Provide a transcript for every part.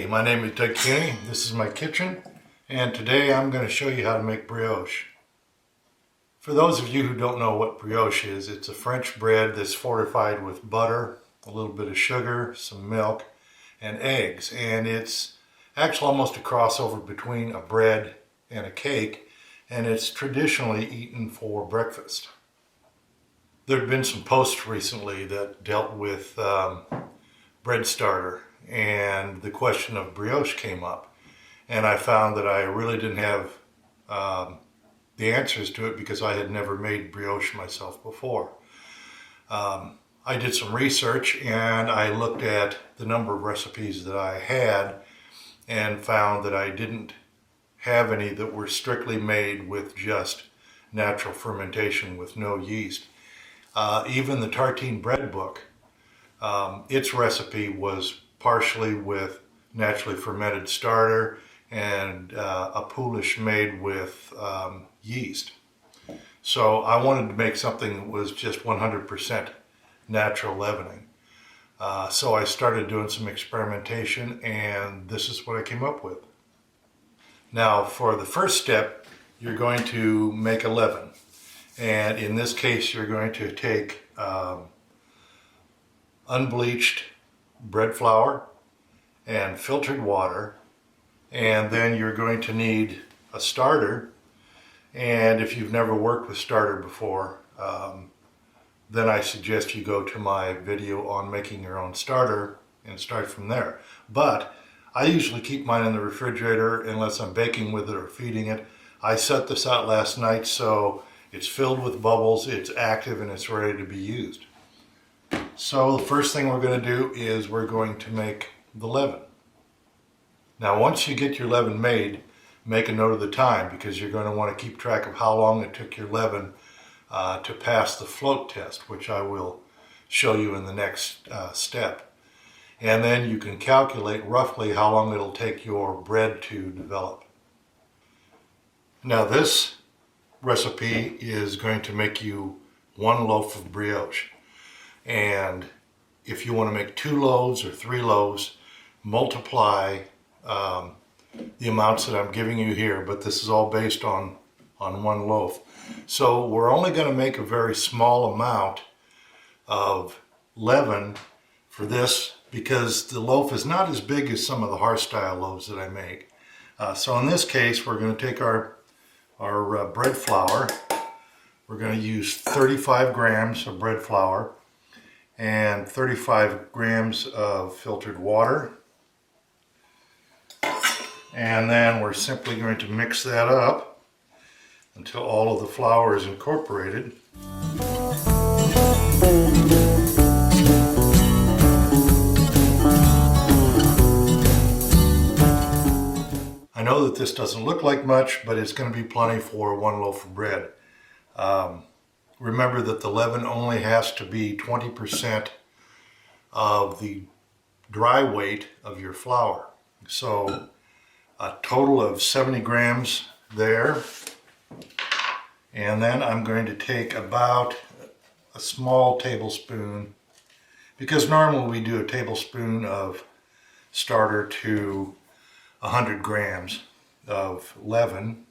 my name is Doug Cuny. This is my kitchen, and today I'm going to show you how to make brioche. For those of you who don't know what brioche is, it's a French bread that's fortified with butter, a little bit of sugar, some milk, and eggs. And it's actually almost a crossover between a bread and a cake, and it's traditionally eaten for breakfast. There have been some posts recently that dealt with bread starter, and the question of brioche came up, and I found that I really didn't have the answers to it because I had never made brioche myself before. I did some research and I looked at the number of recipes that I had and found that I didn't have any that were strictly made with just natural fermentation with no yeast. Even the Tartine bread book, its recipe was partially with naturally fermented starter and a pouliche made with yeast. So I wanted to make something that was just 100% natural leavening. So I started doing some experimentation, and this is what I came up with. Now for the first step, you're going to make a leaven. And in this case, you're going to take unbleached bread flour and filtered water, and then you're going to need a starter. And if you've never worked with starter before, then I suggest you go to my video on making your own starter and start from there. But I usually keep mine in the refrigerator unless I'm baking with it or feeding it. I set this out last night, so it's filled with bubbles, it's active, and it's ready to be used. So the first thing we're going to do is we're going to make the leaven. Now once you get your leaven made, make a note of the time, because you're going to want to keep track of how long it took your leaven to pass the float test, which I will show you in the next step. And then you can calculate roughly how long it'll take your bread to develop. Now this recipe is going to make you 1 loaf of brioche. And if you want to make 2 loaves or 3 loaves, multiply the amounts that I'm giving you here, but this is all based on 1 loaf. So we're only going to make a very small amount of leaven for this because the loaf is not as big as some of the hard-style loaves that I make. So in this case, we're going to take our bread flour. We're going to use 35 grams of bread flour and 35 grams of filtered water. And then we're simply going to mix that up until all of the flour is incorporated. I know that this doesn't look like much, but it's going to be plenty for 1 loaf of bread. Remember that the leaven only has to be 20% of the dry weight of your flour. So a total of 70 grams there. And then I'm going to take about a small tablespoon, because normally we do a tablespoon of starter to 100 grams of leaven.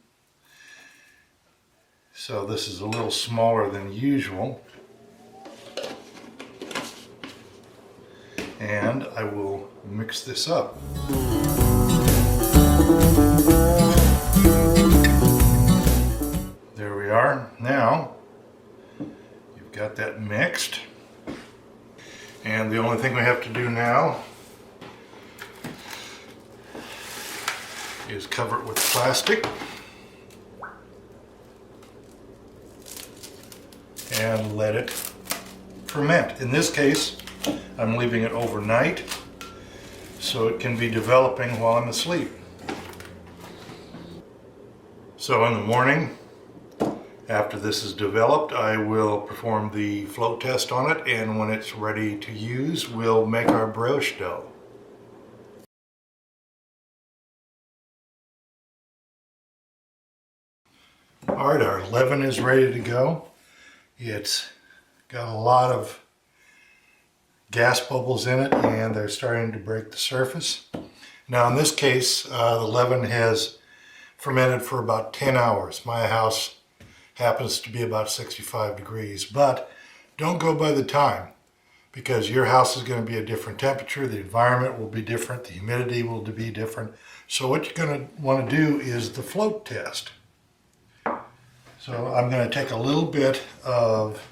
So this is a little smaller than usual. And I will mix this up. There we are. Now you've got that mixed. And the only thing we have to do now is cover it with plastic and let it ferment. In this case, I'm leaving it overnight so it can be developing while I'm asleep. So in the morning, after this is developed, I will perform the float test on it, and when it's ready to use, we'll make our brioche dough. Alright, our leaven is ready to go. It's got a lot of gas bubbles in it, and they're starting to break the surface. Now in this case, the leaven has fermented for about 10 hours. My house happens to be about 65 degrees, but don't go by the time, because your house is going to be a different temperature, the environment will be different, the humidity will be different. So what you're going to want to do is the float test. So I'm going to take a little bit of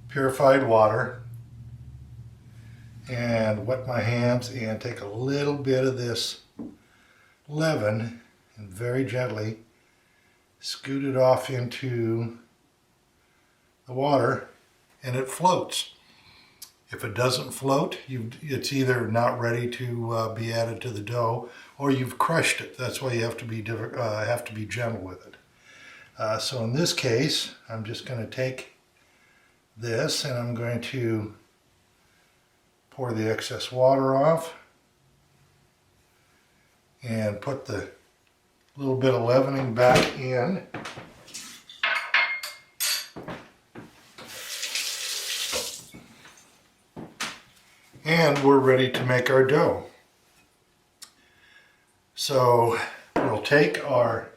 purified water and wet my hands and take a little bit of this leaven and very gently scoot it off into the water, and it floats. If it doesn't float, it's either not ready to be added to the dough, or you've crushed it. That's why you have to be gentle with it. So in this case, I'm just going to take this and I'm going to pour the excess water off and put the little bit of leavening back in. And we're ready to make our dough. So we'll take our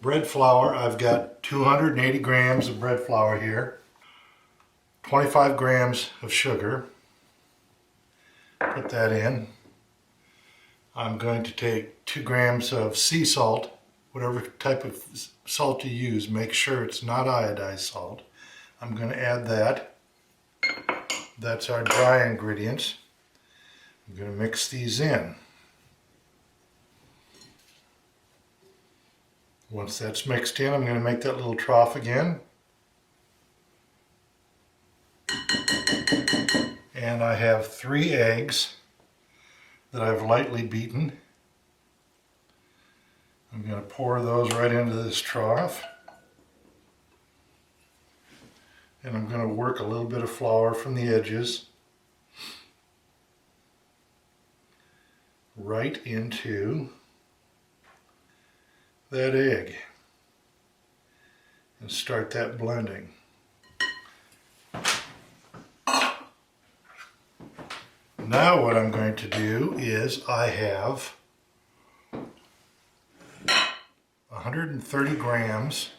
bread flour. I've got 280 grams of bread flour here, 25 grams of sugar. Put that in. I'm going to take 2 grams of sea salt, whatever type of salt you use. Make sure it's not iodized salt. I'm going to add that. That's our dry ingredients. I'm going to mix these in. Once that's mixed in, I'm going to make that little trough again. And I have 3 eggs that I've lightly beaten. I'm going to pour those right into this trough. And I'm going to work a little bit of flour from the edges right into that egg and start that blending. Now what I'm going to do is I have 130 grams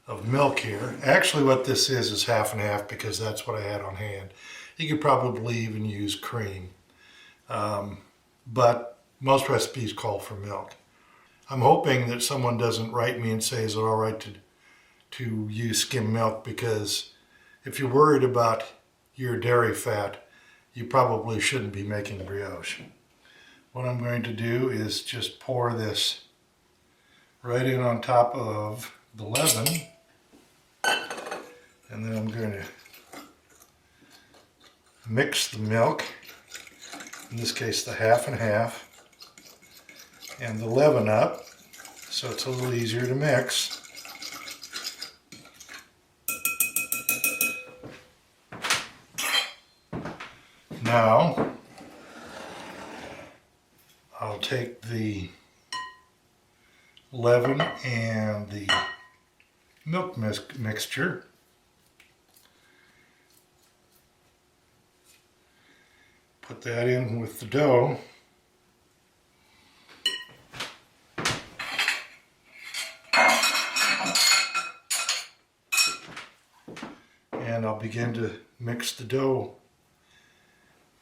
of milk here. Actually what this is half and half, because that's what I had on hand. You could probably even use cream, but most recipes call for milk. I'm hoping that someone doesn't write me and say, is it all right to use skim milk, because if you're worried about your dairy fat, you probably shouldn't be making brioche. What I'm going to do is just pour this right in on top of the leaven, and then I'm going to mix the milk, in this case the half and half, and the leaven up so it's a little easier to mix. Now I'll take the leaven and the milk mixture, put that in with the dough, and I'll begin to mix the dough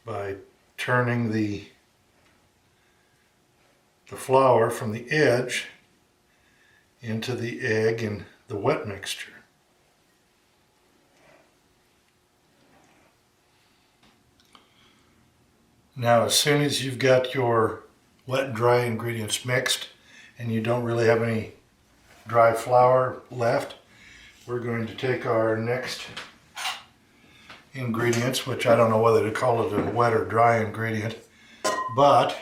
by turning the flour from the edge into the egg and the wet mixture. Now as soon as you've got your wet and dry ingredients mixed and you don't really have any dry flour left, we're going to take our next ingredients, which I don't know whether to call it a wet or dry ingredient, but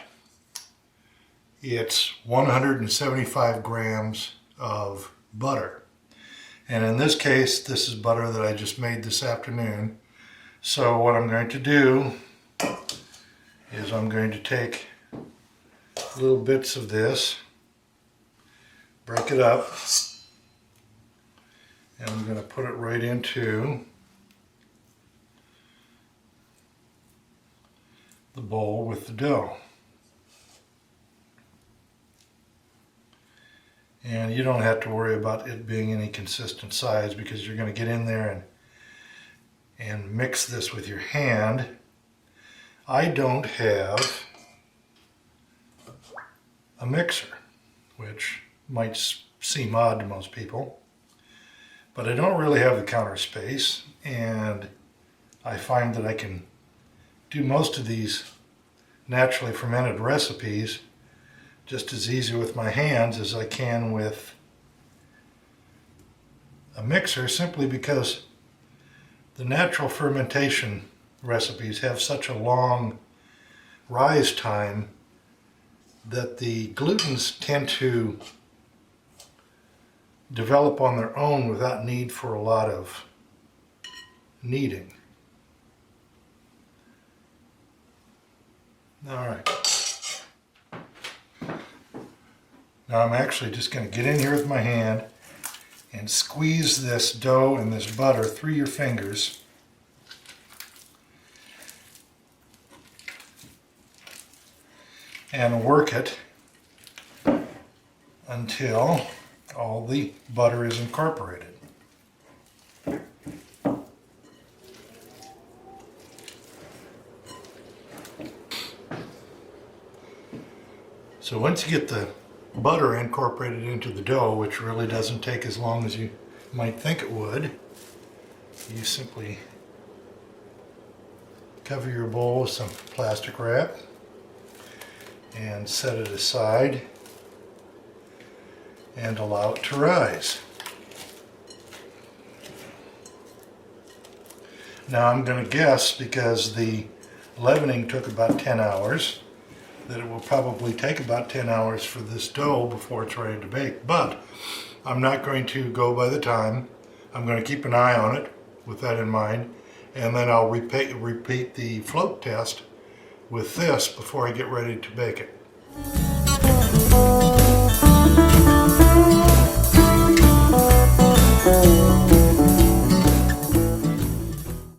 it's 175 grams of butter. And in this case, this is butter that I just made this afternoon. So what I'm going to do is I'm going to take little bits of this, break it up, and I'm going to put it right into the bowl with the dough. And you don't have to worry about it being any consistent size because you're going to get in there and mix this with your hand. I don't have a mixer, which might seem odd to most people, but I don't really have the counter space, and I find that I can do most of these naturally fermented recipes just as easy with my hands as I can with a mixer, simply because the natural fermentation recipes have such a long rise time that the glutens tend to develop on their own without need for a lot of kneading. All right. Now I'm actually just going to get in here with my hand and squeeze this dough and this butter through your fingers. And work it until all the butter is incorporated. So once you get the butter incorporated into the dough, which really doesn't take as long as you might think it would, you simply cover your bowl with some plastic wrap and set it aside and allow it to rise. Now I'm going to guess, because the leavening took about 10 hours, that it will probably take about 10 hours for this dough before it's ready to bake. But I'm not going to go by the time. I'm going to keep an eye on it with that in mind, and then I'll repeat the float test with this before I get ready to bake it.